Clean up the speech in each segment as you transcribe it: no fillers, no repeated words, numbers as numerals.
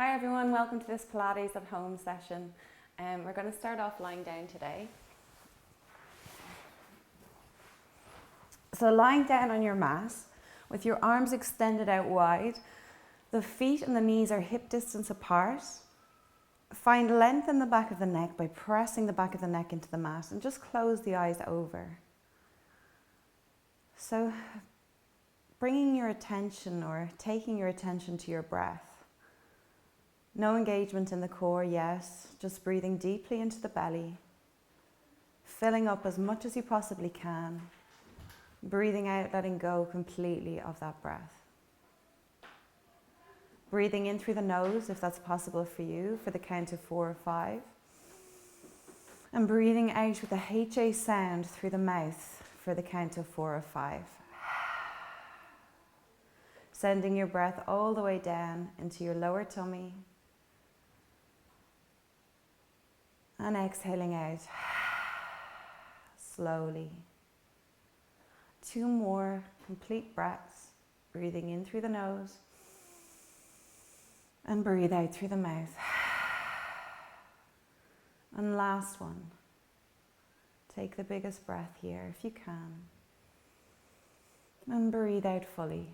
Hi everyone, welcome to this Pilates at home session. We're going to start off lying down today. So lying down on your mat with your arms extended out wide, the feet and the knees are hip distance apart. Find length in the back of the neck by pressing the back of the neck into the mat and just close the eyes over. So bringing your attention or taking your attention to your breath. No engagement in the core yet, just breathing deeply into the belly, filling up as much as you possibly can, breathing out, letting go completely of that breath. Breathing in through the nose, if that's possible for you, for the count of 4 or 5. And breathing out with a HA sound through the mouth for the count of 4 or 5. Sending your breath all the way down into your lower tummy. And exhaling out slowly. 2 more complete breaths. Breathing in through the nose. And breathe out through the mouth. And last one. Take the biggest breath here if you can. And breathe out fully.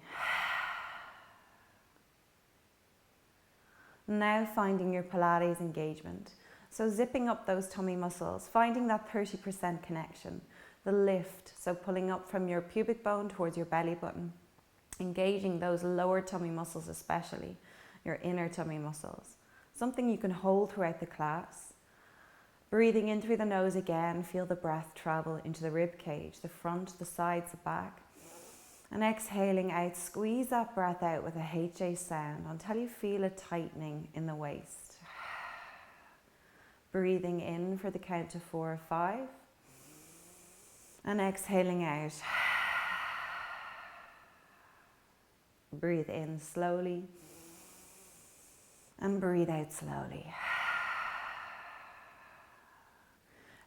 Now finding your Pilates engagement. So zipping up those tummy muscles, finding that 30% connection, the lift, so pulling up from your pubic bone towards your belly button, engaging those lower tummy muscles especially, your inner tummy muscles. Something you can hold throughout the class. Breathing in through the nose again, feel the breath travel into the rib cage, the front, the sides, the back. And exhaling out, squeeze that breath out with a HA sound until you feel a tightening in the waist. Breathing in for the count of 4 or 5. And exhaling out. Breathe in slowly. And breathe out slowly.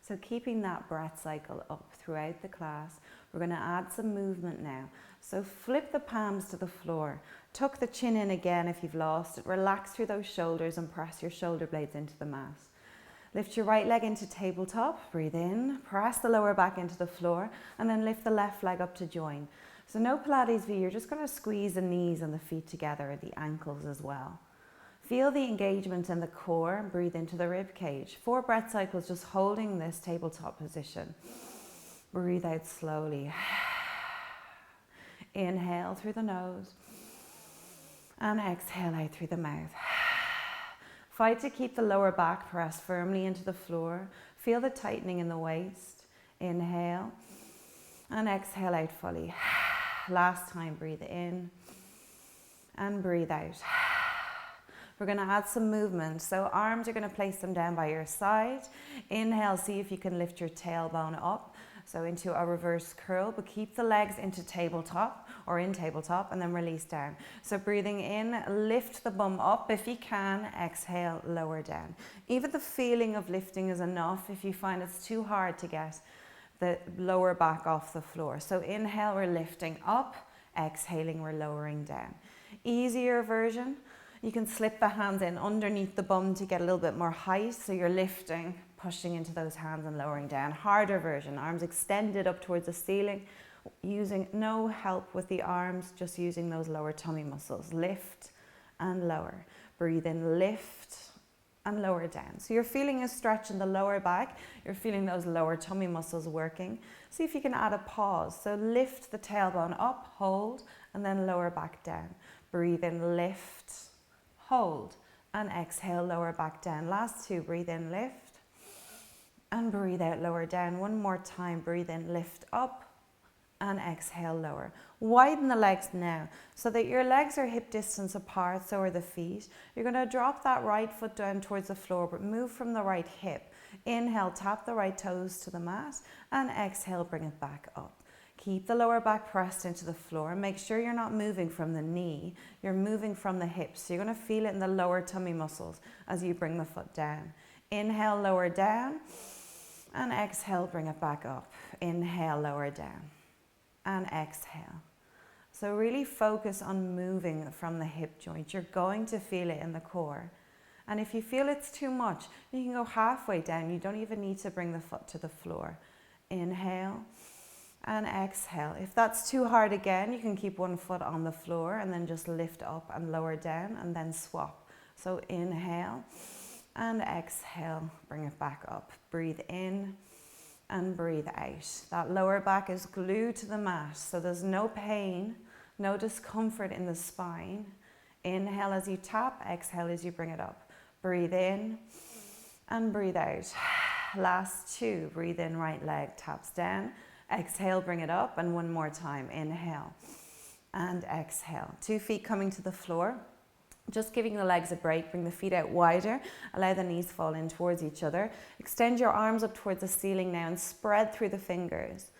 So keeping that breath cycle up throughout the class, we're going to add some movement now. So flip the palms to the floor. Tuck the chin in again if you've lost it. Relax through those shoulders and press your shoulder blades into the mat. Lift your right leg into tabletop, breathe in, press the lower back into the floor, and then lift the left leg up to join. So no Pilates V, you're just going to squeeze the knees and the feet together, the ankles as well. Feel the engagement in the core and breathe into the rib cage. 4 breath cycles just holding this tabletop position. Breathe out slowly. Inhale through the nose and exhale out through the mouth. Fight to keep the lower back pressed firmly into the floor. Feel the tightening in the waist. Inhale and exhale out fully. Last time, breathe in and breathe out. We're going to add some movement. So arms, you're going to place them down by your side. Inhale, see if you can lift your tailbone up. So into a reverse curl, but keep the legs into tabletop or in tabletop and then release down. So breathing in, lift the bum up if you can, exhale, lower down. Even the feeling of lifting is enough if you find it's too hard to get the lower back off the floor. So inhale, we're lifting up, exhaling, we're lowering down. Easier version, you can slip the hands in underneath the bum to get a little bit more height, so you're lifting, pushing into those hands and lowering down. Harder version, arms extended up towards the ceiling, using no help with the arms, just using those lower tummy muscles. Lift and lower. Breathe in, lift and lower down. So you're feeling a stretch in the lower back, you're feeling those lower tummy muscles working. See if you can add a pause. So lift the tailbone up, hold, and then lower back down. Breathe in, lift, hold, and exhale, lower back down. Last 2, breathe in, lift, and breathe out, lower down. One more time, breathe in, lift up, and exhale, lower. Widen the legs now so that your legs are hip distance apart, so are the feet. You're going to drop that right foot down towards the floor, but move from the right hip. Inhale, tap the right toes to the mat, and exhale, bring it back up. Keep the lower back pressed into the floor. Make sure you're not moving from the knee, you're moving from the hips. So you're going to feel it in the lower tummy muscles as you bring the foot down. Inhale, lower down, and exhale, bring it back up. Inhale, lower down, and exhale. So really focus on moving from the hip joint. You're going to feel it in the core. And if you feel it's too much, you can go halfway down. You don't even need to bring the foot to the floor. Inhale and exhale. If that's too hard again, you can keep one foot on the floor and then just lift up and lower down and then swap. So inhale and exhale, bring it back up. Breathe in and breathe out. That lower back is glued to the mat, so there's no pain, no discomfort in the spine. Inhale as you tap, exhale as you bring it up. Breathe in and breathe out. Last two, breathe in, right leg taps down. Exhale, bring it up, and one more time. Inhale and exhale. 2 feet coming to the floor. Just giving the legs a break, bring the feet out wider, allow the knees fall in towards each other. Extend your arms up towards the ceiling now and spread through the fingers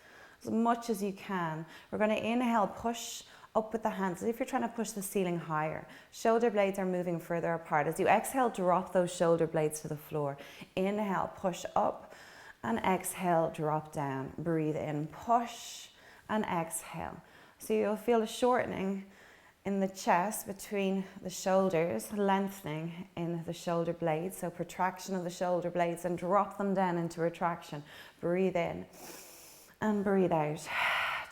as much as you can. We're going to inhale, push up with the hands as if you're trying to push the ceiling higher. Shoulder blades are moving further apart. As you exhale, drop those shoulder blades to the floor. Inhale, push up, and exhale, drop down. Breathe in, push, and exhale. So you'll feel a shortening in the chest between the shoulders, lengthening in the shoulder blades. So protraction of the shoulder blades and drop them down into retraction. Breathe in and breathe out.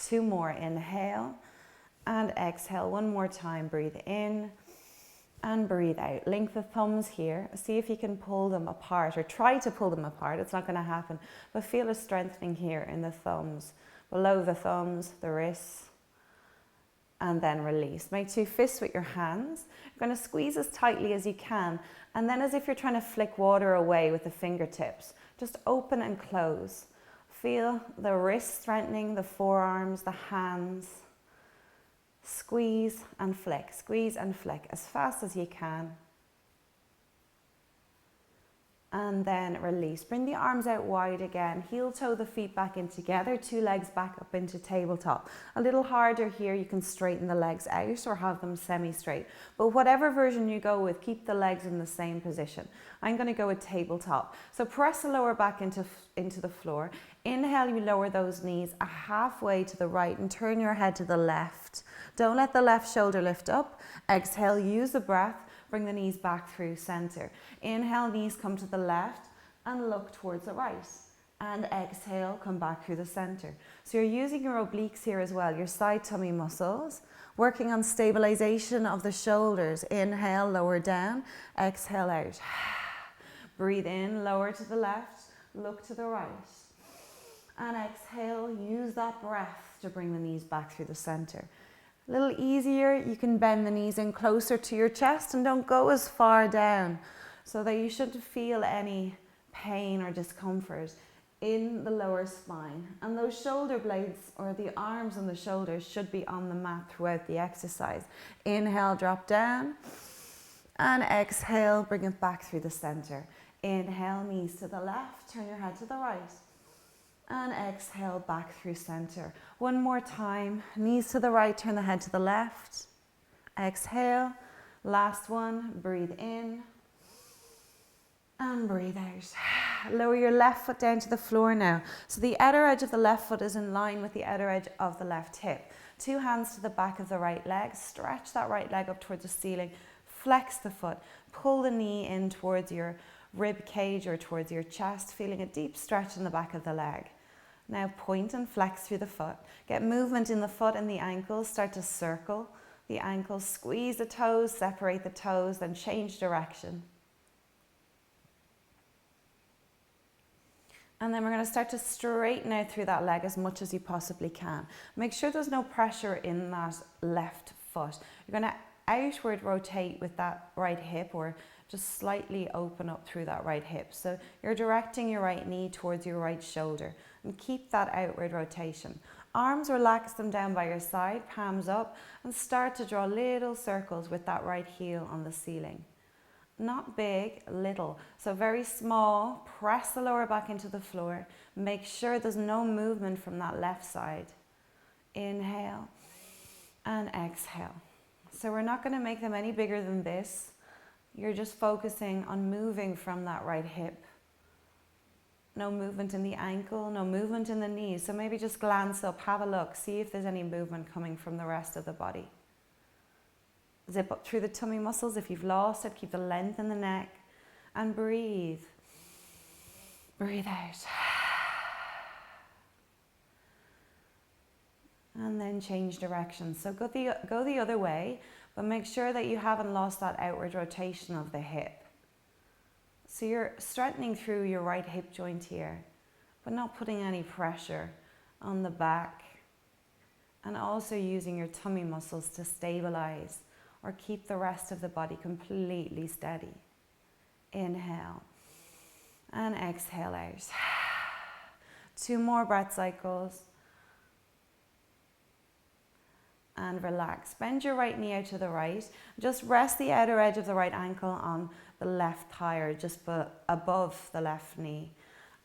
2 more, inhale and exhale. 1 more time, breathe in and breathe out. Link the thumbs here. See if you can pull them apart, or try to pull them apart. It's not going to happen, but feel a strengthening here in the thumbs, below the thumbs, the wrists, and then release. Make 2 fists with your hands. You're going to squeeze as tightly as you can, and then as if you're trying to flick water away with the fingertips, just open and close. Feel the wrists strengthening, the forearms, the hands. Squeeze and flick as fast as you can. And then release. Bring the arms out wide again. Heel toe the feet back in together. 2 legs back up into tabletop. A little harder here, you can straighten the legs out or have them semi-straight. But whatever version you go with, keep the legs in the same position. I'm going to go with tabletop. So press the lower back into the floor. Inhale, you lower those knees a halfway to the right and turn your head to the left. Don't let the left shoulder lift up. Exhale, use the breath. Bring the knees back through center. Inhale, knees come to the left and look towards the right. And exhale, come back through the center. So you're using your obliques here as well, your side tummy muscles, working on stabilization of the shoulders. Inhale, lower down. Exhale out. Breathe in, lower to the left, look to the right. And exhale, use that breath to bring the knees back through the center. A little easier, you can bend the knees in closer to your chest and don't go as far down so that you shouldn't feel any pain or discomfort in the lower spine. And those shoulder blades, or the arms and the shoulders, should be on the mat throughout the exercise. Inhale, drop down, and exhale, bring it back through the center. Inhale, knees to the left, turn your head to the right. And exhale, back through center. 1 more time, knees to the right, turn the head to the left. Exhale, last one, breathe in and breathe out. Lower your left foot down to the floor now. So the outer edge of the left foot is in line with the outer edge of the left hip. 2 hands to the back of the right leg, stretch that right leg up towards the ceiling, flex the foot, pull the knee in towards your rib cage or towards your chest, feeling a deep stretch in the back of the leg. Now point and flex through the foot. Get movement in the foot and the ankles. Start to circle the ankles. Squeeze the toes, separate the toes, then change direction. And then we're going to start to straighten out through that leg as much as you possibly can. Make sure there's no pressure in that left foot. You're going to outward rotate with that right hip, or just slightly open up through that right hip. So you're directing your right knee towards your right shoulder, and keep that outward rotation. Arms, relax them down by your side, palms up, and start to draw little circles with that right heel on the ceiling. Not big, little. So very small. Press the lower back into the floor. Make sure there's no movement from that left side. Inhale and exhale. So we're not going to make them any bigger than this. You're just focusing on moving from that right hip. No movement in the ankle, no movement in the knees. So maybe just glance up, have a look, see if there's any movement coming from the rest of the body. Zip up through the tummy muscles. If you've lost it, keep the length in the neck. And breathe. Breathe out. And then change direction. So go the other way, but make sure that you haven't lost that outward rotation of the hip. So you're strengthening through your right hip joint here, but not putting any pressure on the back. And also using your tummy muscles to stabilize or keep the rest of the body completely steady. Inhale and exhale out. 2 more breath cycles. And relax. Bend your right knee out to the right. Just rest the outer edge of the right ankle on the left thigh or just above the left knee.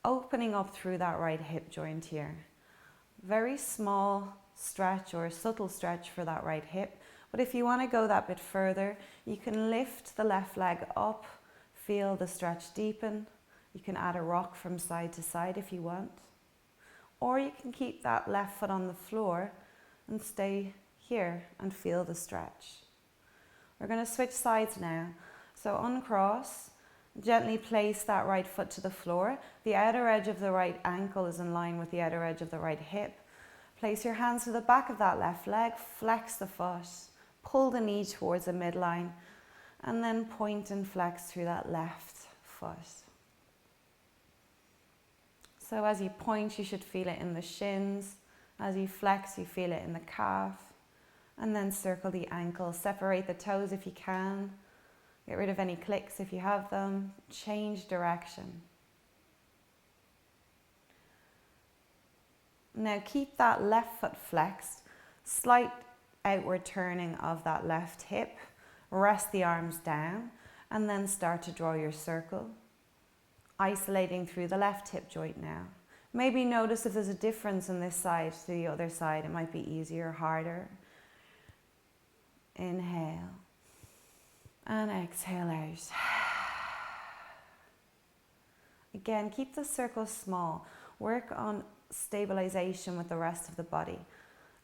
Opening up through that right hip joint here. Very small stretch or subtle stretch for that right hip. But if you want to go that bit further, you can lift the left leg up. Feel the stretch deepen. You can add a rock from side to side if you want. Or you can keep that left foot on the floor and stay here and feel the stretch. We're going to switch sides now. So uncross, gently place that right foot to the floor. The outer edge of the right ankle is in line with the outer edge of the right hip. Place your hands to the back of that left leg, flex the foot, pull the knee towards the midline, and then point and flex through that left foot. So as you point, you should feel it in the shins. As you flex, you feel it in the calf. And then circle the ankle. Separate the toes if you can. Get rid of any clicks if you have them. Change direction. Now keep that left foot flexed. Slight outward turning of that left hip. Rest the arms down. And then start to draw your circle. Isolating through the left hip joint now. Maybe notice if there's a difference in this side to the other side. It might be easier or harder. Inhale and exhale out. Again, keep the circle small. Work on stabilization with the rest of the body.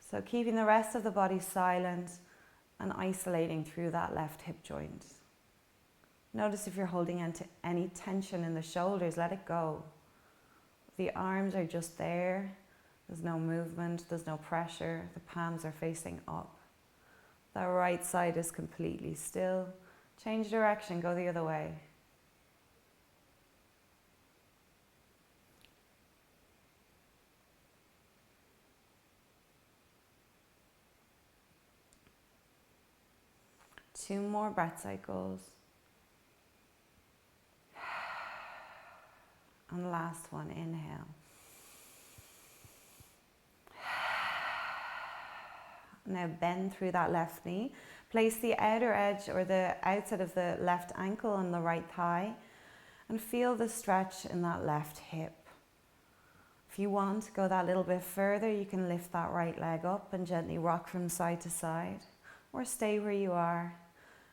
So keeping the rest of the body silent and isolating through that left hip joint. Notice if you're holding any tension in the shoulders, let it go. The arms are just there. There's no movement, there's no pressure. The palms are facing up. The right side is completely still. Change direction, go the other way. Two more breath cycles. And the last one, inhale. Now bend through that left knee. Place the outer edge or the outside of the left ankle on the right thigh and feel the stretch in that left hip. If you want, go that little bit further. You can lift that right leg up and gently rock from side to side, or stay where you are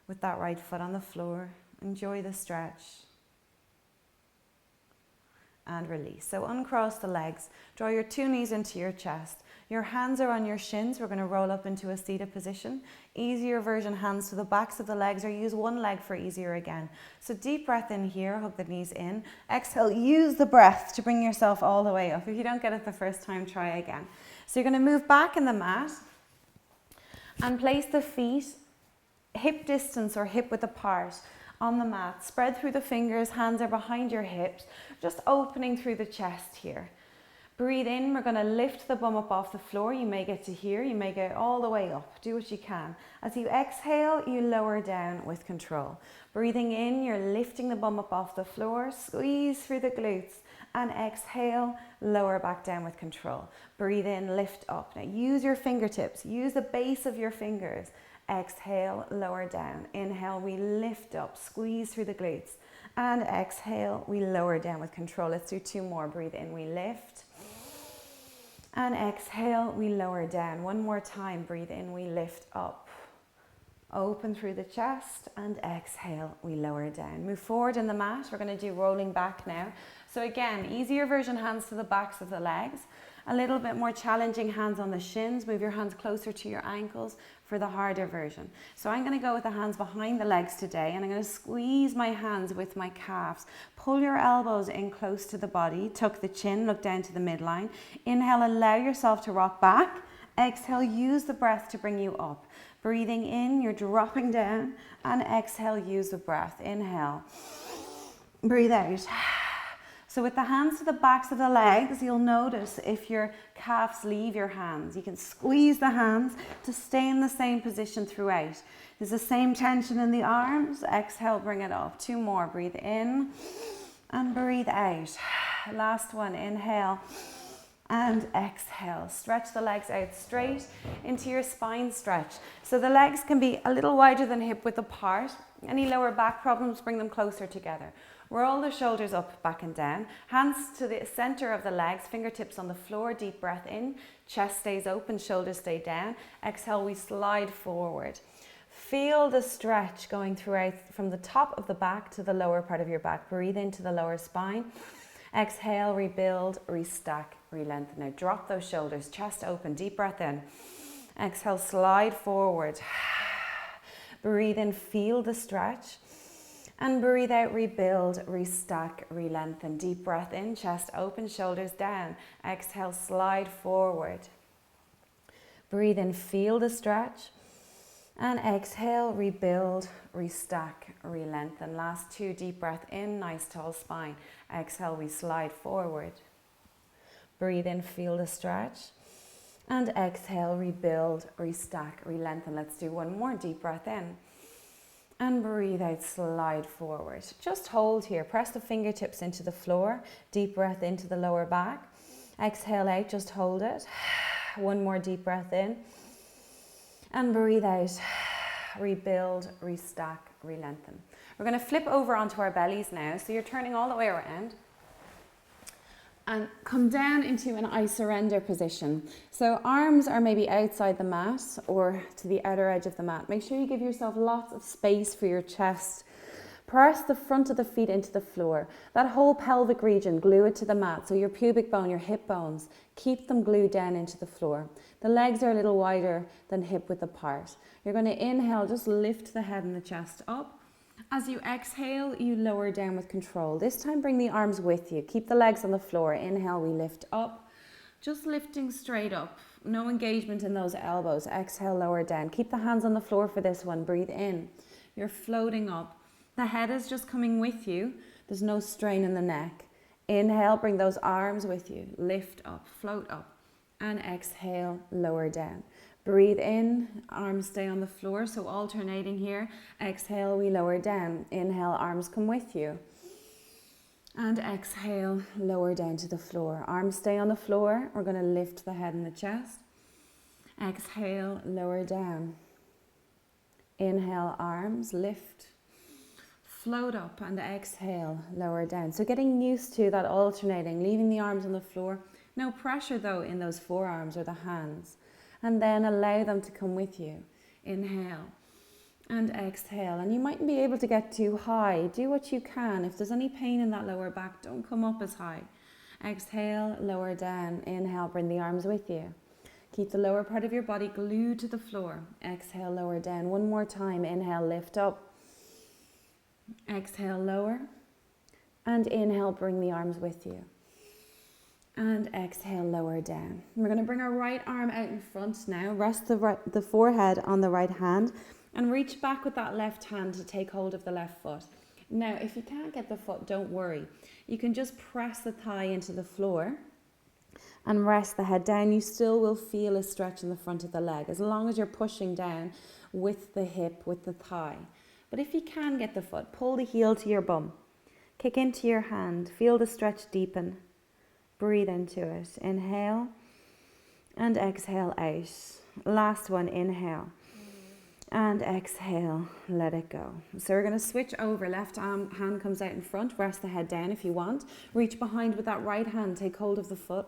with that right foot on the floor. Enjoy the stretch. And release. So uncross the legs. Draw your 2 knees into your chest. Your hands are on your shins. We're going to roll up into a seated position. Easier version, hands to the backs of the legs, or use one leg for easier again. So deep breath in here, hug the knees in. Exhale, use the breath to bring yourself all the way up. If you don't get it the first time, try again. So you're going to move back in the mat and place the feet hip distance or hip width apart on the mat. Spread through the fingers, hands are behind your hips, just opening through the chest here. Breathe in, we're going to lift the bum up off the floor. You may get to here, you may get all the way up. Do what you can. As you exhale, you lower down with control. Breathing in, you're lifting the bum up off the floor, squeeze through the glutes, and exhale, lower back down with control. Breathe in, lift up. Now use your fingertips, use the base of your fingers. Exhale, lower down. Inhale, we lift up, squeeze through the glutes. And exhale, we lower down with control. Let's do 2 more. Breathe in, we lift. And exhale, we lower down. One more time. Breathe in, we lift up. Open through the chest, and exhale, we lower down. Move forward in the mat. We're going to do rolling back now. So again, easier version, hands to the backs of the legs. A little bit more challenging, hands on the shins. Move your hands closer to your ankles for the harder version. So I'm going to go with the hands behind the legs today, and I'm going to squeeze my hands with my calves. Pull your elbows in close to the body, tuck the chin, look down to the midline. Inhale, allow yourself to rock back. Exhale, use the breath to bring you up. Breathing in, you're dropping down, and exhale, use the breath. Inhale, breathe out. So with the hands to the backs of the legs, you'll notice if your calves leave your hands, you can squeeze the hands to stay in the same position throughout. There's the same tension in the arms. Exhale, bring it up. 2 more. Breathe in and breathe out. Last one. Inhale and exhale. Stretch the legs out straight into your spine stretch. So the legs can be a little wider than hip width apart. Any lower back problems, bring them closer together. Roll the shoulders up, back and down. Hands to the center of the legs, fingertips on the floor, deep breath in. Chest stays open, shoulders stay down. Exhale, we slide forward. Feel the stretch going throughout from the top of the back to the lower part of your back. Breathe into the lower spine. Exhale, rebuild, restack, relengthen. Now drop those shoulders, chest open, deep breath in. Exhale, slide forward. Breathe in, feel the stretch. And breathe out, rebuild, restack, relengthen. Deep breath in, chest open, shoulders down. Exhale, slide forward. Breathe in, feel the stretch. And exhale, rebuild, restack, relengthen. Last 2, deep breath in, nice tall spine. Exhale, we slide forward. Breathe in, feel the stretch. And exhale, rebuild, restack, relengthen. Let's do 1 more, deep breath in. And breathe out, slide forward. Just hold here. Press the fingertips into the floor. Deep breath into the lower back. Exhale out, just hold it. 1 more deep breath in. And breathe out. Rebuild, restack, relengthen. We're going to flip over onto our bellies now. So you're turning all the way around. And come down into an I surrender position. So arms are maybe outside the mat or to the outer edge of the mat. Make sure you give yourself lots of space for your chest. Press the front of the feet into the floor. That whole pelvic region, glue it to the mat. So your pubic bone, your hip bones, keep them glued down into the floor. The legs are a little wider than hip width apart. You're going to inhale, just lift the head and the chest up. As you exhale, you lower down with control. This time, bring the arms with you. Keep the legs on the floor. Inhale, we lift up. Just lifting straight up. No engagement in those elbows. Exhale, lower down. Keep the hands on the floor for this one. Breathe in. You're floating up. The head is just coming with you. There's no strain in the neck. Inhale, bring those arms with you. Lift up, float up. And exhale, lower down. Breathe in, arms stay on the floor, so alternating here. Exhale, we lower down. Inhale, arms come with you. And exhale, lower down to the floor. Arms stay on the floor. We're going to lift the head and the chest. Exhale, lower down. Inhale, arms, lift. Float up and exhale, lower down. So getting used to that alternating, leaving the arms on the floor. No pressure though in those forearms or the hands. And then allow them to come with you. Inhale and exhale. And you mightn't be able to get too high. Do what you can. If there's any pain in that lower back, don't come up as high. Exhale, lower down. Inhale, bring the arms with you. Keep the lower part of your body glued to the floor. Exhale, lower down. 1 more time. Inhale, lift up. Exhale, lower. And inhale, bring the arms with you. And exhale, lower down. We're going to bring our right arm out in front now. Rest the forehead on the right hand and reach back with that left hand to take hold of the left foot. Now, if you can't get the foot, don't worry. You can just press the thigh into the floor and rest the head down. You still will feel a stretch in the front of the leg as long as you're pushing down with the hip, with the thigh. But if you can get the foot, pull the heel to your bum. Kick into your hand. Feel the stretch deepen. Breathe into it. Inhale and exhale out. Last one, inhale and exhale. Let it go. So we're going to switch over. Left hand comes out in front. Rest the head down if you want. Reach behind with that right hand. Take hold of the foot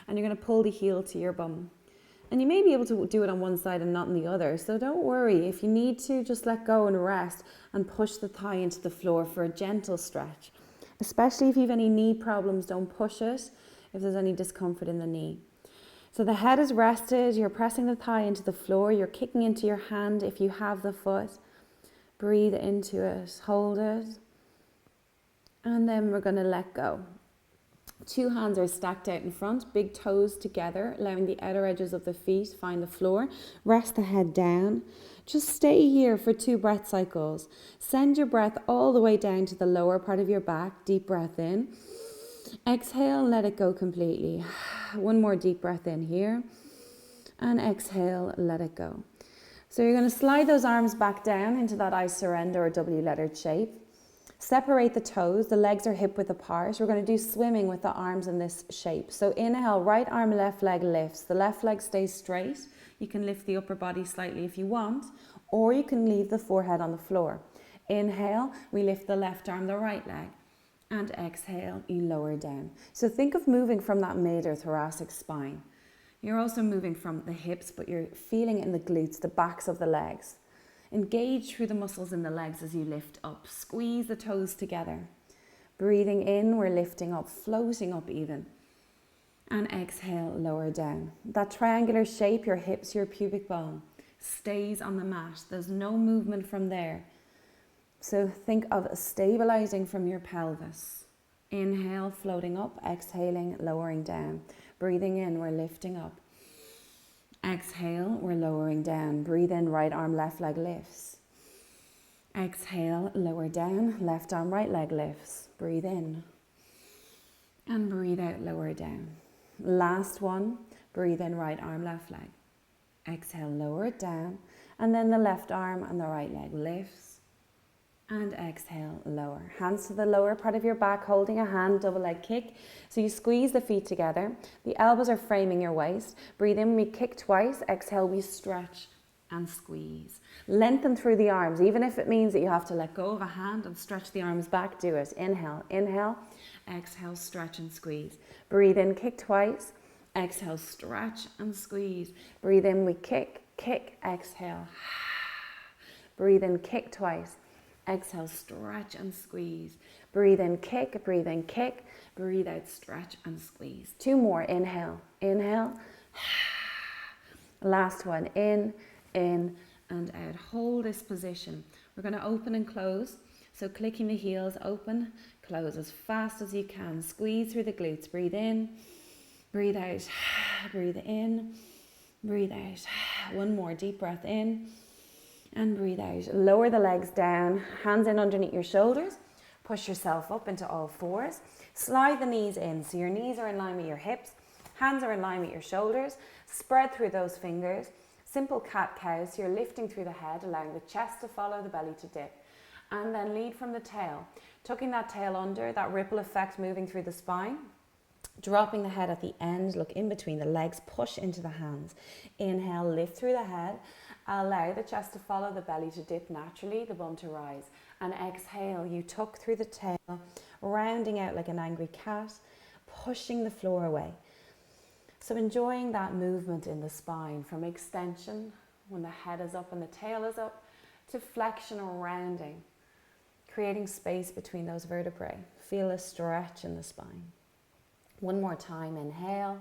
and you're going to pull the heel to your bum. And you may be able to do it on one side and not on the other. So don't worry. If you need to, just let go and rest and push the thigh into the floor for a gentle stretch. Especially if you have any knee problems, don't push it if there's any discomfort in the knee. So the head is rested, you're pressing the thigh into the floor, you're kicking into your hand if you have the foot. Breathe into it, hold it, and then we're going to let go. 2 hands are stacked out in front, big toes together, allowing the outer edges of the feet find the floor. Rest the head down. Just stay here for 2 breath cycles. Send your breath all the way down to the lower part of your back. Deep breath in. Exhale, let it go completely. 1 more deep breath in here. And exhale, let it go. So you're going to slide those arms back down into that I surrender or W-lettered shape. Separate the toes, the legs are hip width apart. We're going to do swimming with the arms in this shape. So inhale, right arm, left leg lifts. The left leg stays straight. You can lift the upper body slightly if you want, or you can leave the forehead on the floor. Inhale, we lift the left arm, the right leg. And exhale, you lower down. So think of moving from that mid or thoracic spine. You're also moving from the hips, but you're feeling it in the glutes, the backs of the legs. Engage through the muscles in the legs as you lift up. Squeeze the toes together. Breathing in, we're lifting up, floating up even. And exhale, lower down. That triangular shape, your hips, your pubic bone, stays on the mat. There's no movement from there. So think of stabilizing from your pelvis. Inhale, floating up. Exhaling, lowering down. Breathing in, we're lifting up. Exhale, we're lowering down. Breathe in, right arm, left leg lifts. Exhale, lower down. Left arm, right leg lifts. Breathe in. And breathe out, lower down. Last one. Breathe in, right arm, left leg. Exhale, lower it down. And then the left arm and the right leg lifts. And exhale, lower. Hands to the lower part of your back, holding a hand, double leg kick. So you squeeze the feet together. The elbows are framing your waist. Breathe in, we kick twice. Exhale, we stretch and squeeze. Lengthen through the arms. Even if it means that you have to let go of a hand and stretch the arms back, do it. Inhale, inhale. Exhale, stretch and squeeze. Breathe in, kick twice. Exhale, stretch and squeeze. Breathe in, we kick, kick, exhale. Breathe in, kick twice. Exhale, stretch and squeeze. Breathe in, kick, breathe in, kick. Breathe out, stretch and squeeze. 2 more, inhale, inhale. Last one, in, and out. Hold this position. We're going to open and close. So clicking the heels, open, close as fast as you can. Squeeze through the glutes. Breathe in, breathe out, breathe in, breathe out. 1 more, deep breath in. And breathe out. Lower the legs down, hands in underneath your shoulders. Push yourself up into all fours. Slide the knees in. So your knees are in line with your hips. Hands are in line with your shoulders. Spread through those fingers. Simple cat-cow. So you're lifting through the head, allowing the chest to follow, the belly to dip. And then lead from the tail. Tucking that tail under, that ripple effect moving through the spine. Dropping the head at the end, look in between the legs, push into the hands. Inhale, lift through the head. Allow the chest to follow, the belly to dip naturally, the bum to rise. And exhale, you tuck through the tail, rounding out like an angry cat, pushing the floor away. So enjoying that movement in the spine from extension, when the head is up and the tail is up, to flexion or rounding, creating space between those vertebrae. Feel a stretch in the spine. 1 more time, inhale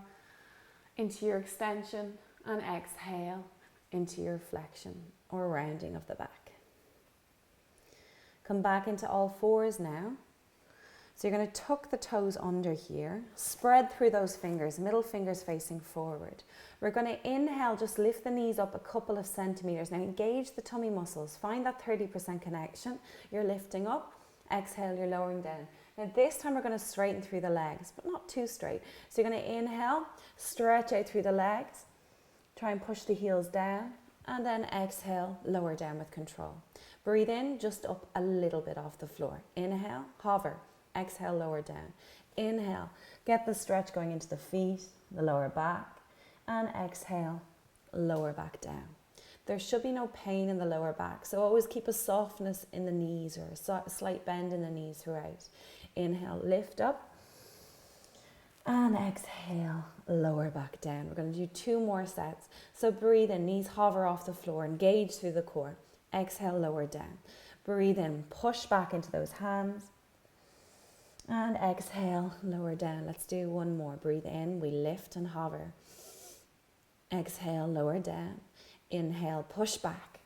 into your extension and exhale into your flexion or rounding of the back. Come back into all fours now. So you're going to tuck the toes under here, spread through those fingers, middle fingers facing forward. We're going to inhale, just lift the knees up a couple of centimeters. Now engage the tummy muscles, find that 30% connection. You're lifting up, exhale, you're lowering down. Now this time we're going to straighten through the legs, but not too straight. So you're going to inhale, stretch out through the legs, try and push the heels down, and then exhale, lower down with control. Breathe in, just up a little bit off the floor. Inhale, hover. Exhale, lower down. Inhale, get the stretch going into the feet, the lower back, and exhale, lower back down. There should be no pain in the lower back, so always keep a softness in the knees or a slight bend in the knees throughout. Inhale, lift up, and exhale, lower back down. We're going to do 2 more sets. So breathe in, knees hover off the floor, engage through the core. Exhale, lower down. Breathe in, push back into those hands. And exhale, lower down. Let's do 1 more. Breathe in, we lift and hover. Exhale, lower down. Inhale, push back.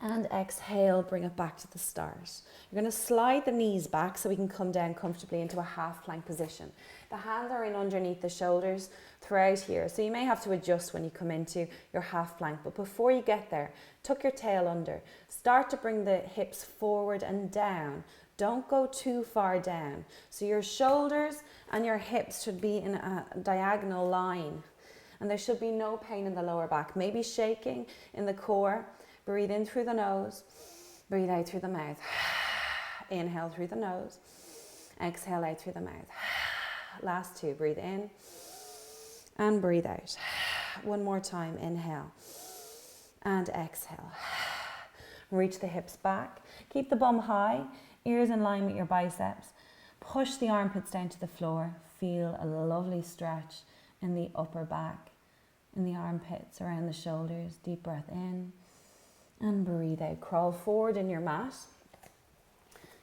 And exhale, bring it back to the start. You're going to slide the knees back so we can come down comfortably into a half plank position. The hands are in underneath the shoulders throughout here. So you may have to adjust when you come into your half plank. But before you get there, tuck your tail under. Start to bring the hips forward and down. Don't go too far down. So your shoulders and your hips should be in a diagonal line. And there should be no pain in the lower back. Maybe shaking in the core. Breathe in through the nose. Breathe out through the mouth. Inhale through the nose. Exhale out through the mouth. Last two. Breathe in and breathe out. One more time. Inhale and exhale. Reach the hips back. Keep the bum high. Ears in line with your biceps. Push the armpits down to the floor. Feel a lovely stretch in the upper back, in the armpits, around the shoulders. Deep breath in and breathe out. Crawl forward in your mat.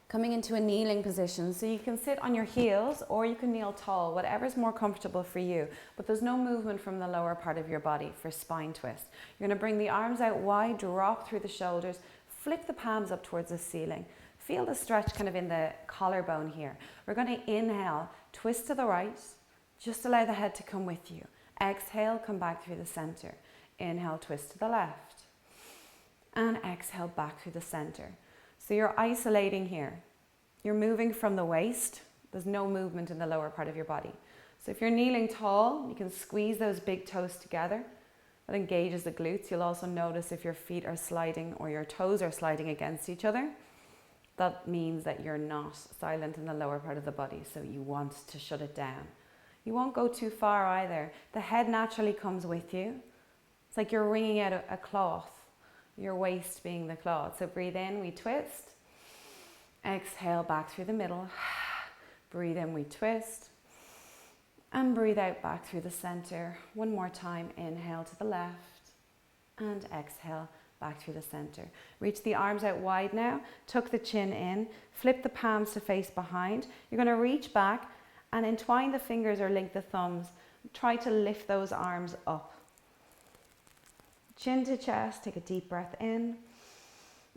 Coming into a kneeling position. So you can sit on your heels or you can kneel tall, whatever's more comfortable for you. But there's no movement from the lower part of your body for spine twist. You're going to bring the arms out wide, drop through the shoulders, flip the palms up towards the ceiling. Feel the stretch kind of in the collarbone here. We're going to inhale, twist to the right. Just allow the head to come with you. Exhale, come back through the center. Inhale, twist to the left. And exhale back through the center. So you're isolating here. You're moving from the waist. There's no movement in the lower part of your body. So if you're kneeling tall, you can squeeze those big toes together. That engages the glutes. You'll also notice if your feet are sliding or your toes are sliding against each other. That means that you're not silent in the lower part of the body. So you want to shut it down. You won't go too far either. The head naturally comes with you. It's like you're wringing out a cloth. Your waist being the cloth. So breathe in, we twist. Exhale back through the middle. Breathe in, we twist. And breathe out back through the center. One more time, inhale to the left. And exhale back through the center. Reach the arms out wide now. Tuck the chin in. Flip the palms to face behind. You're going to reach back and entwine the fingers or link the thumbs. Try to lift those arms up. Chin to chest, take a deep breath in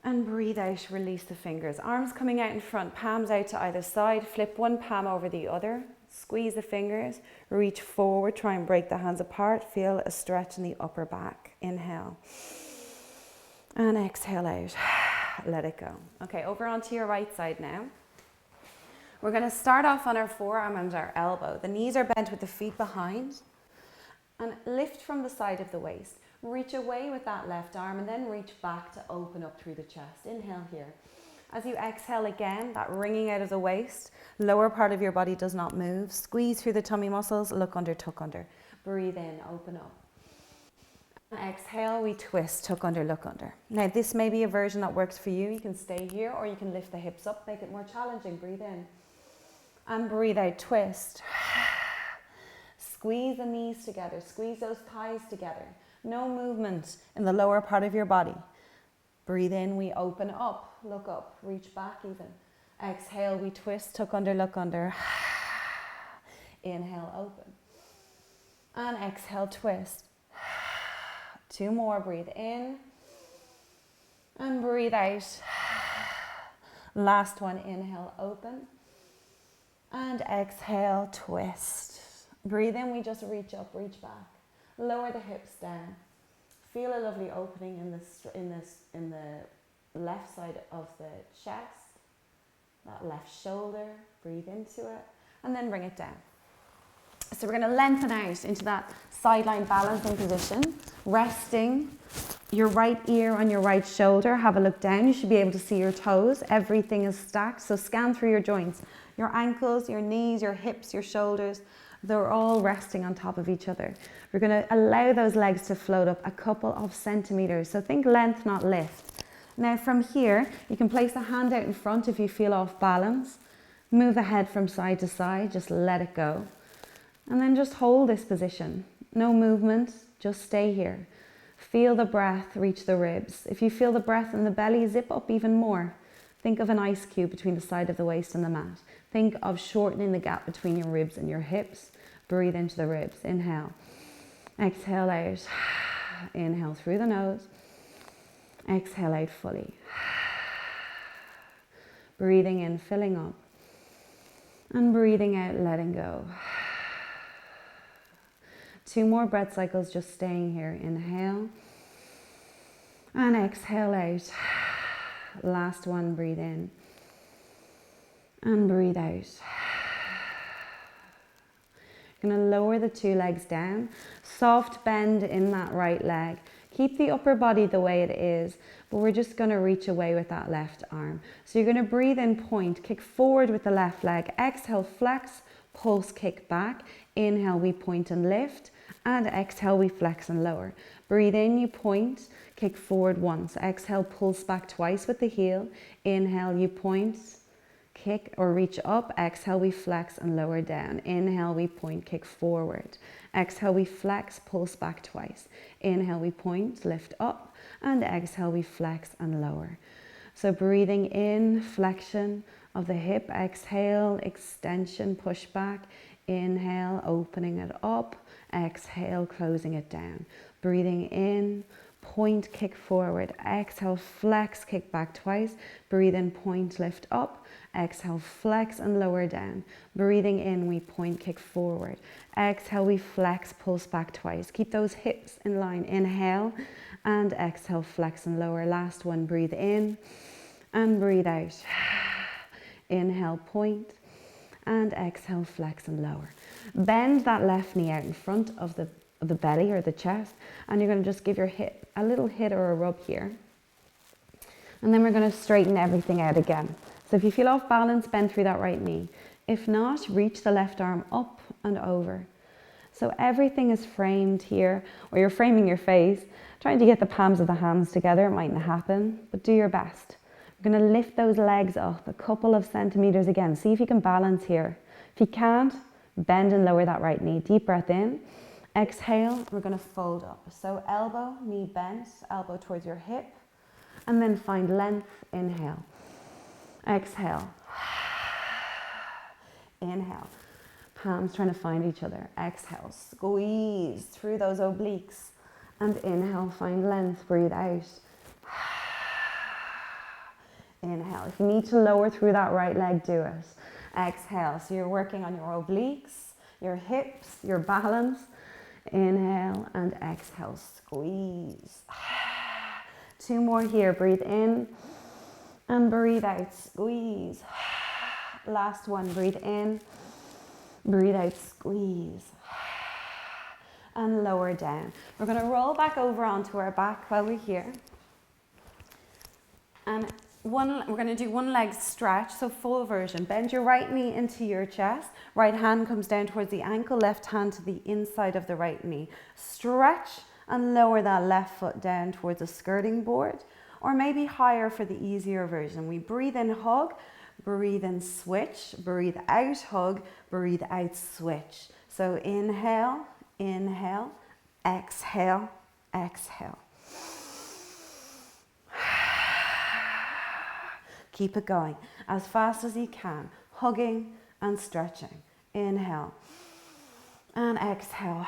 and breathe out, release the fingers. Arms coming out in front, palms out to either side, flip one palm over the other, squeeze the fingers, reach forward, try and break the hands apart, feel a stretch in the upper back. Inhale and exhale out, let it go. Okay, over onto your right side now. We're going to start off on our forearm and our elbow. The knees are bent with the feet behind and lift from the side of the waist. Reach away with that left arm and then reach back to open up through the chest. Inhale here. As you exhale again, that wringing out of the waist, lower part of your body does not move. Squeeze through the tummy muscles, look under, tuck under. Breathe in, open up. And exhale, we twist, tuck under, look under. Now this may be a version that works for you. You can stay here or you can lift the hips up, make it more challenging. Breathe in. And breathe out, twist. Squeeze the knees together, squeeze those thighs together. No movement in the lower part of your body. Breathe in, we open up, look up, reach back even. Exhale, we twist, tuck under, look under. Inhale, open. And exhale, twist. Two more, breathe in. And breathe out. Last one, inhale, open. And exhale, twist. Breathe in, we just reach up, reach back. Lower the hips down. Feel a lovely opening in the left side of the chest, that left shoulder. Breathe into it and then bring it down. So we're going to lengthen out into that sideline balancing position, resting your right ear on your right shoulder. Have a look down. You should be able to see your toes. Everything is stacked. So scan through your joints, your ankles, your knees, your hips, your shoulders. They're all resting on top of each other. We're going to allow those legs to float up a couple of centimeters. So think length, not lift. Now from here, you can place a hand out in front if you feel off balance. Move the head from side to side, just let it go. And then just hold this position. No movement, just stay here. Feel the breath reach the ribs. If you feel the breath in the belly, zip up even more. Think of an ice cube between the side of the waist and the mat. Think of shortening the gap between your ribs and your hips. Breathe into the ribs. Inhale. Exhale out. Inhale through the nose. Exhale out fully. Breathing in, filling up. And breathing out, letting go. 2 more breath cycles, just staying here. Inhale. And exhale out. Last one, breathe in. And breathe out. Going to lower the 2 legs down. Soft bend in that right leg. Keep the upper body the way it is, but we're just going to reach away with that left arm. So you're going to breathe in, point, kick forward with the left leg. Exhale, flex, pulse, kick back. Inhale, we point and lift. And exhale, we flex and lower. Breathe in, you point, kick forward once. Exhale, pulse back twice with the heel. Inhale, you point, kick or reach up. Exhale, we flex and lower down. Inhale, we point, kick forward. Exhale, we flex, pulse back twice. Inhale, we point, lift up. And exhale, we flex and lower. So breathing in, flexion of the hip. Exhale, extension, push back. Inhale, opening it up. Exhale, closing it down. Breathing in, point, kick forward. Exhale, flex, kick back twice. Breathe in, point, lift up. Exhale, flex and lower down. Breathing in, we point, kick forward. Exhale, we flex, pulse back twice. Keep those hips in line. Inhale and exhale, flex and lower. Last one, breathe in and breathe out. Inhale, point, and exhale, flex and lower. Bend that left knee out in front of the belly or the chest, and you're going to just give your hip a little hit or a rub here. And then we're going to straighten everything out again. So if you feel off balance, bend through that right knee. If not, reach the left arm up and over. So everything is framed here, or you're framing your face, trying to get the palms of the hands together. It mightn't happen, but do your best. We're going to lift those legs up a couple of centimeters again. See if you can balance here. If you can't, bend and lower that right knee. Deep breath in. Exhale, we're going to fold up. So elbow, knee bent, elbow towards your hip. And then find length. Inhale. Exhale. Inhale. Palms trying to find each other. Exhale. Squeeze through those obliques. And inhale, find length. Breathe out. Inhale. If you need to lower through that right leg, do it. Exhale. So you're working on your obliques, your hips, your balance. Inhale and exhale. Squeeze. 2 more here. Breathe in and breathe out. Squeeze. Last one. Breathe in. Breathe out. Squeeze. And lower down. We're going to roll back over onto our back while we're here. And we're going to do one leg stretch, so full version. Bend your right knee into your chest. Right hand comes down towards the ankle, left hand to the inside of the right knee. Stretch and lower that left foot down towards a skirting board, or maybe higher for the easier version. We breathe in, hug, breathe in, switch, breathe out, hug, breathe out, switch. So inhale, inhale, exhale, exhale. Keep it going as fast as you can, hugging and stretching. Inhale and exhale.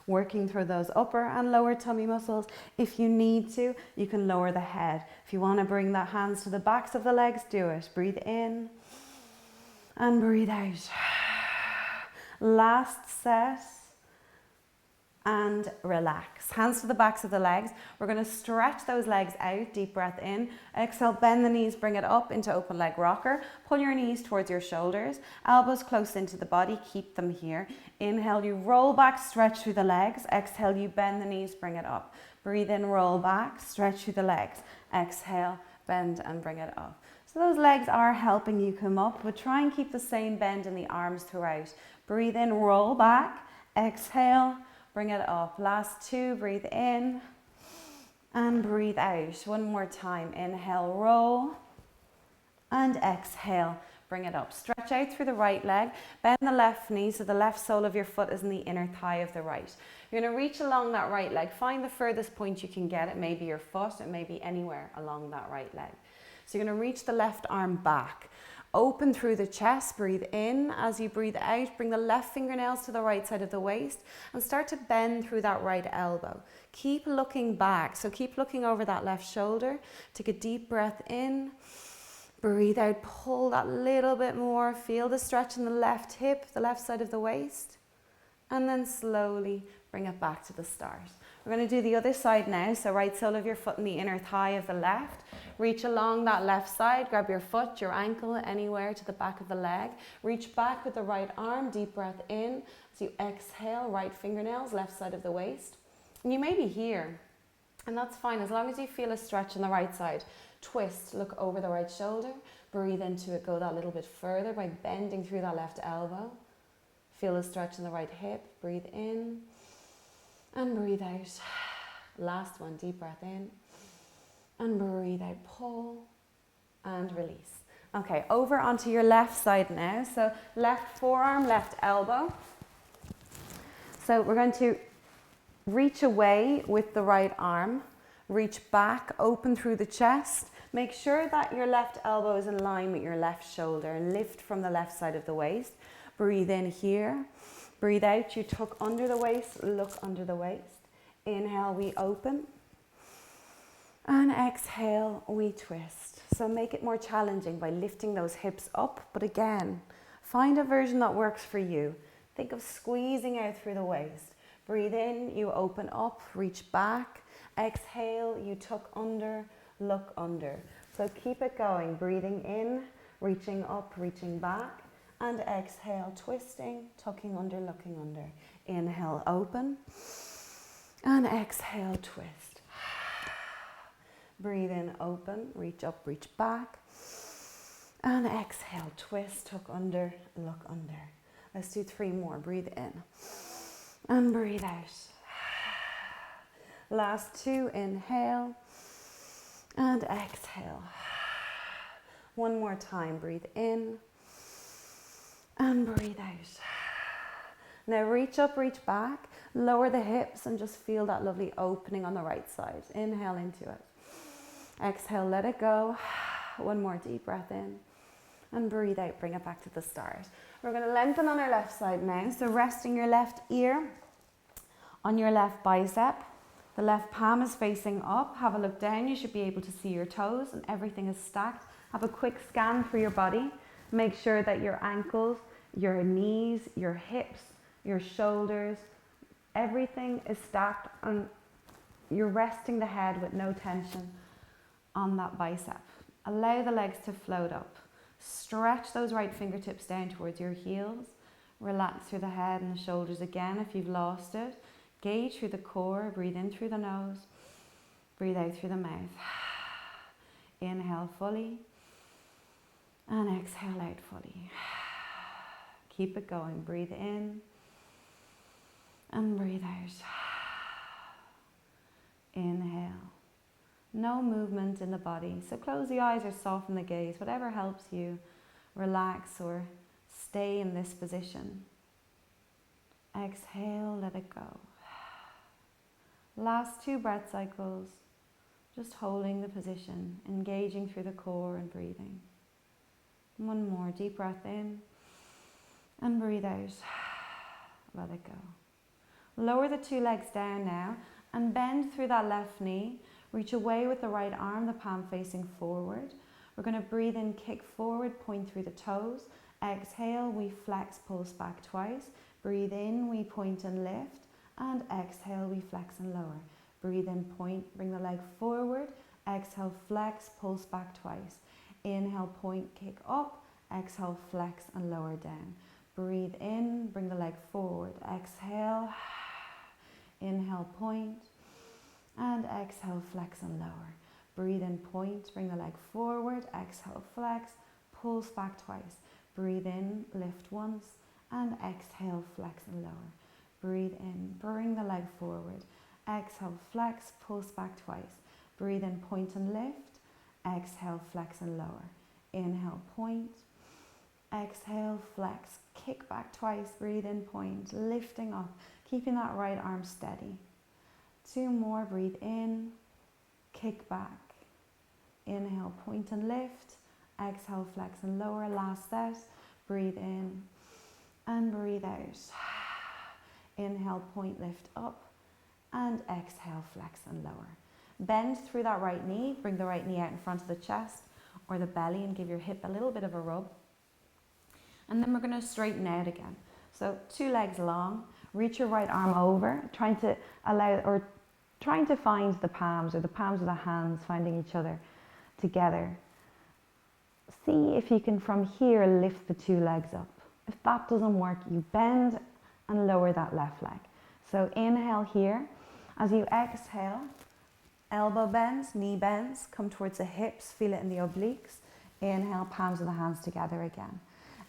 Working through those upper and lower tummy muscles. If you need to, you can lower the head. If you want to bring the hands to the backs of the legs, do it. Breathe in and breathe out. Last set. And relax. Hands to the backs of the legs. We're going to stretch those legs out. Deep breath in. Exhale, bend the knees, bring it up into open leg rocker. Pull your knees towards your shoulders. Elbows close into the body. Keep them here. Inhale, you roll back, stretch through the legs. Exhale, you bend the knees, bring it up. Breathe in, roll back, stretch through the legs. Exhale, bend and bring it up. So those legs are helping you come up, but try and keep the same bend in the arms throughout. Breathe in, roll back. Exhale. Bring it up. Last 2, breathe in and breathe out. One more time. Inhale, roll and exhale. Bring it up. Stretch out through the right leg. Bend the left knee so the left sole of your foot is in the inner thigh of the right. You're going to reach along that right leg. Find the furthest point you can get. It may be your foot. It may be anywhere along that right leg. So you're going to reach the left arm back. Open through the chest, breathe in. As you breathe out, bring the left fingernails to the right side of the waist and start to bend through that right elbow. Keep looking back, so keep looking over that left shoulder. Take a deep breath in, breathe out, pull that little bit more. Feel the stretch in the left hip, the left side of the waist, and then slowly bring it back to the start. We're going to do the other side now, so right sole of your foot in the inner thigh of the left. Reach along that left side, grab your foot, your ankle, anywhere to the back of the leg. Reach back with the right arm, deep breath in. As you exhale, right fingernails, left side of the waist. And you may be here, and that's fine, as long as you feel a stretch on the right side. Twist, look over the right shoulder, breathe into it, go that little bit further by bending through that left elbow. Feel a stretch in the right hip, breathe in and breathe out. Last one, deep breath in and breathe out, pull and release. Okay, over onto your left side now. So left forearm, left elbow. So we're going to reach away with the right arm, reach back, open through the chest. Make sure that your left elbow is in line with your left shoulder and lift from the left side of the waist. Breathe in here. Breathe out, you tuck under the waist, look under the waist. Inhale, we open. And exhale, we twist. So make it more challenging by lifting those hips up. But again, find a version that works for you. Think of squeezing out through the waist. Breathe in, you open up, reach back. Exhale, you tuck under, look under. So keep it going. Breathing in, reaching up, reaching back. And exhale, twisting, tucking under, looking under. Inhale, open. And exhale, twist. Breathe in, open, reach up, reach back. And exhale, twist, tuck under, look under. Let's do 3 more. Breathe in. And breathe out. Last 2, inhale. And exhale. 1 more time, breathe in. And breathe out. Now reach up, reach back, lower the hips and just feel that lovely opening on the right side. Inhale into it. Exhale, let it go. 1 more deep breath in. And breathe out, bring it back to the start. We're going to lengthen on our left side now. So resting your left ear on your left bicep. The left palm is facing up. Have a look down. You should be able to see your toes and everything is stacked. Have a quick scan for your body. Make sure that your ankles, your knees, your hips, your shoulders, everything is stacked and you're resting the head with no tension on that bicep. Allow the legs to float up. Stretch those right fingertips down towards your heels. Relax through the head and the shoulders again if you've lost it. Gauge through the core, breathe in through the nose, breathe out through the mouth. Inhale fully and exhale out fully. Keep it going, breathe in and breathe out. Inhale. No movement in the body, so close the eyes or soften the gaze, whatever helps you relax or stay in this position. Exhale, let it go. Last 2 breath cycles, just holding the position, engaging through the core and breathing. 1 more, deep breath in and breathe out. Let it go. Lower the 2 legs down now and bend through that left knee. Reach away with the right arm, the palm facing forward. We're going to breathe in, kick forward, point through the toes. Exhale, we flex, pulse back twice. Breathe in, we point and lift. And exhale, we flex and lower. Breathe in, point, bring the leg forward. Exhale, flex, pulse back twice. Inhale, point, kick up. Exhale, flex and lower down. Breathe in, bring the leg forward. Exhale, inhale, point. And exhale, flex and lower. Breathe in, point, bring the leg forward. Exhale, flex, pulse back twice. Breathe in, lift once. And exhale, flex and lower. Breathe in, bring the leg forward. Exhale, flex, pulse back twice. Breathe in, point and lift. Exhale, flex and lower. Inhale, point. Exhale, flex, kick back twice. Breathe in, point, lifting up, keeping that right arm steady. 2 more, breathe in, kick back. Inhale, point and lift. Exhale, flex and lower. Last set. Breathe in and breathe out. Inhale, point, lift up. And exhale, flex and lower. Bend through that right knee. Bring the right knee out in front of the chest or the belly and give your hip a little bit of a rub. And then we're going to straighten out again. So 2 legs long. Reach your right arm over, trying to find the palms or the palms of the hands finding each other together. See if you can from here lift the 2 legs up. If that doesn't work, you bend and lower that left leg. So inhale here. As you exhale, elbow bends, knee bends, come towards the hips, feel it in the obliques. Inhale, palms of the hands together again.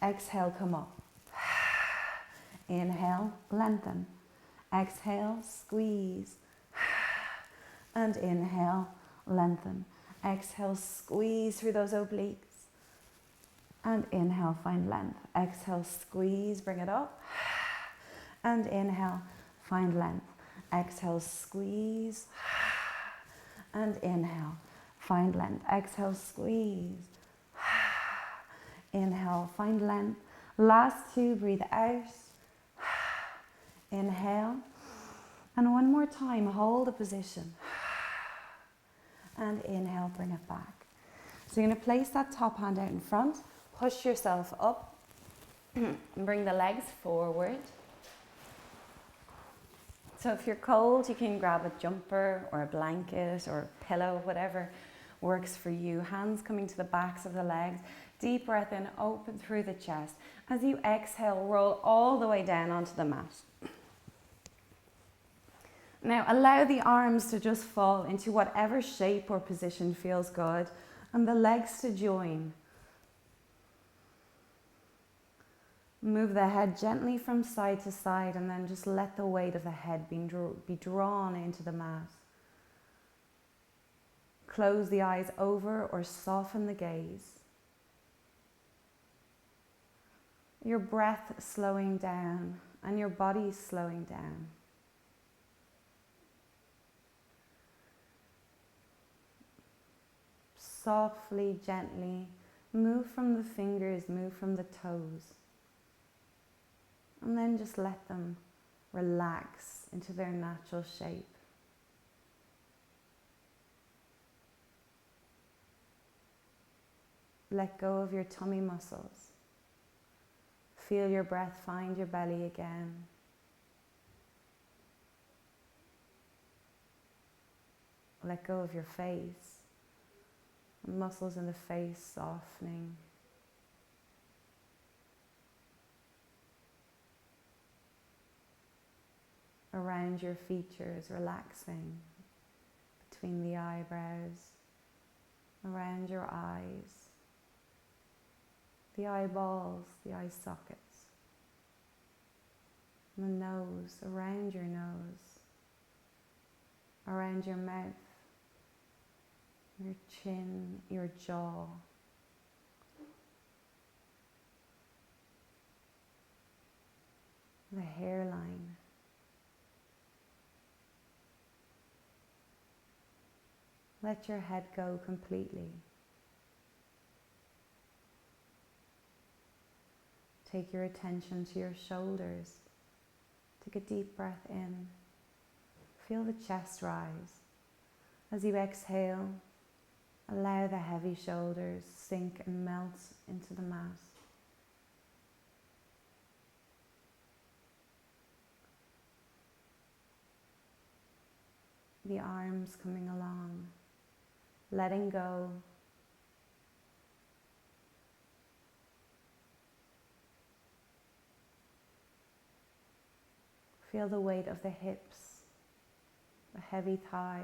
Exhale, come up. Inhale, lengthen. Exhale, squeeze. And inhale, lengthen. Exhale, squeeze through those obliques. And inhale, find length. Exhale, squeeze, bring it up. And inhale, find length. Exhale, squeeze. And inhale, find length. Exhale, squeeze. Inhale, find length. Last 2, breathe out. Inhale. And one more time, hold the position. And inhale, bring it back. So you're going to place that top hand out in front. Push yourself up. And bring the legs forward. So if you're cold, you can grab a jumper or a blanket or a pillow, whatever works for you. Hands coming to the backs of the legs. Deep breath in, open through the chest. As you exhale, roll all the way down onto the mat. Now allow the arms to just fall into whatever shape or position feels good and the legs to join. Move the head gently from side to side and then just let the weight of the head be drawn into the mat. Close the eyes over or soften the gaze. Your breath slowing down and your body slowing down. Softly, gently, move from the fingers, move from the toes. And then just let them relax into their natural shape. Let go of your tummy muscles. Feel your breath find your belly again. Let go of your face. The muscles in the face softening. Around your features, relaxing between the eyebrows, around your eyes, the eyeballs, the eye sockets, the nose, around your nose, around your mouth, your chin, your jaw. The hairline. Let your head go completely. Take your attention to your shoulders. Take a deep breath in. Feel the chest rise. As you exhale, allow the heavy shoulders sink and melt into the mat. The arms coming along, letting go. Feel the weight of the hips, the heavy thighs.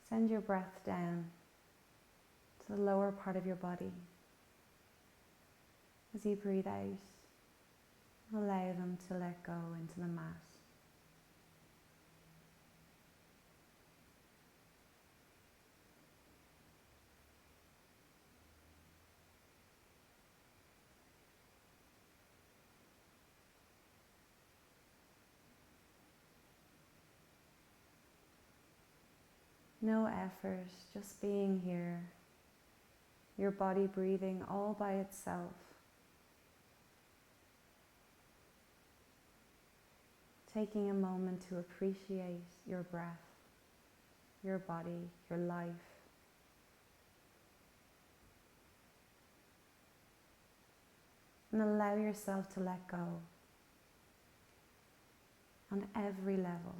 Send your breath down to the lower part of your body. As you breathe out, allow them to let go into the mat. No effort, just being here. Your body breathing all by itself. Taking a moment to appreciate your breath, your body, your life. And allow yourself to let go on every level.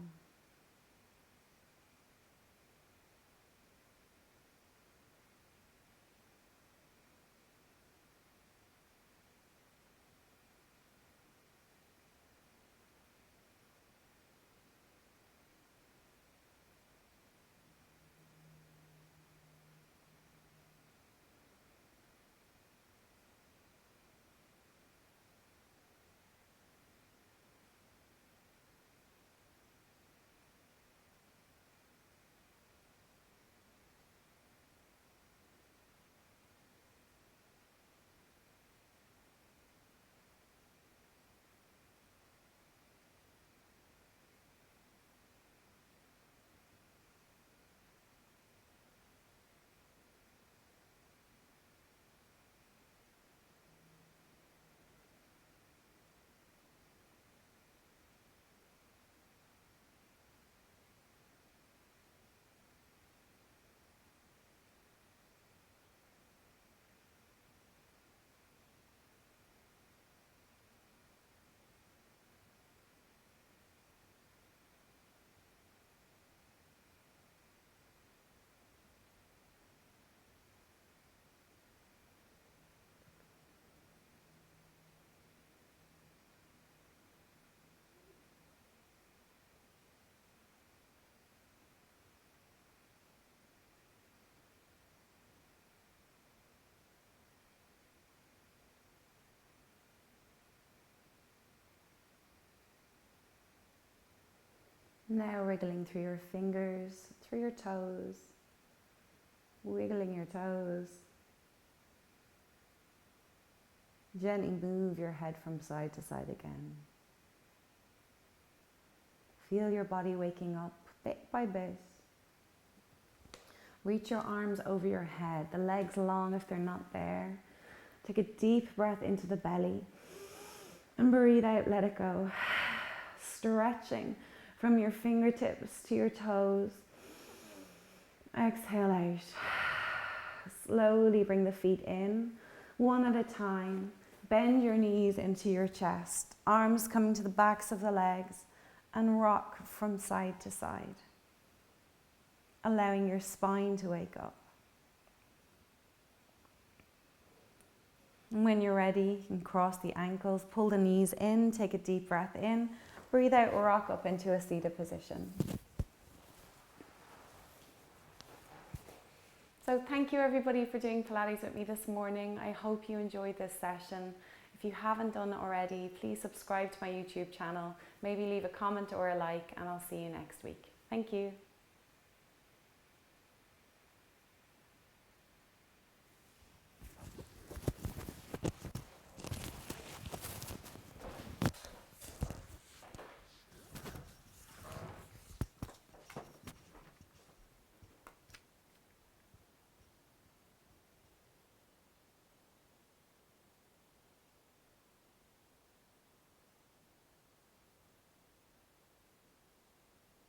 Now wriggling through your fingers, through your toes, wiggling your toes. Gently move your head from side to side again. Feel your body waking up bit by bit. Reach your arms over your head, the legs long if they're not there. Take a deep breath into the belly and breathe out, let it go. Stretching from your fingertips to your toes. Exhale out. Slowly bring the feet in, one at a time. Bend your knees into your chest, arms coming to the backs of the legs, and rock from side to side, allowing your spine to wake up. And when you're ready, you can cross the ankles, pull the knees in, take a deep breath in, breathe out, rock up into a seated position. So thank you everybody for doing Pilates with me this morning. I hope you enjoyed this session. If you haven't done it already, please subscribe to my YouTube channel, maybe leave a comment or a like, and I'll see you next week. Thank you.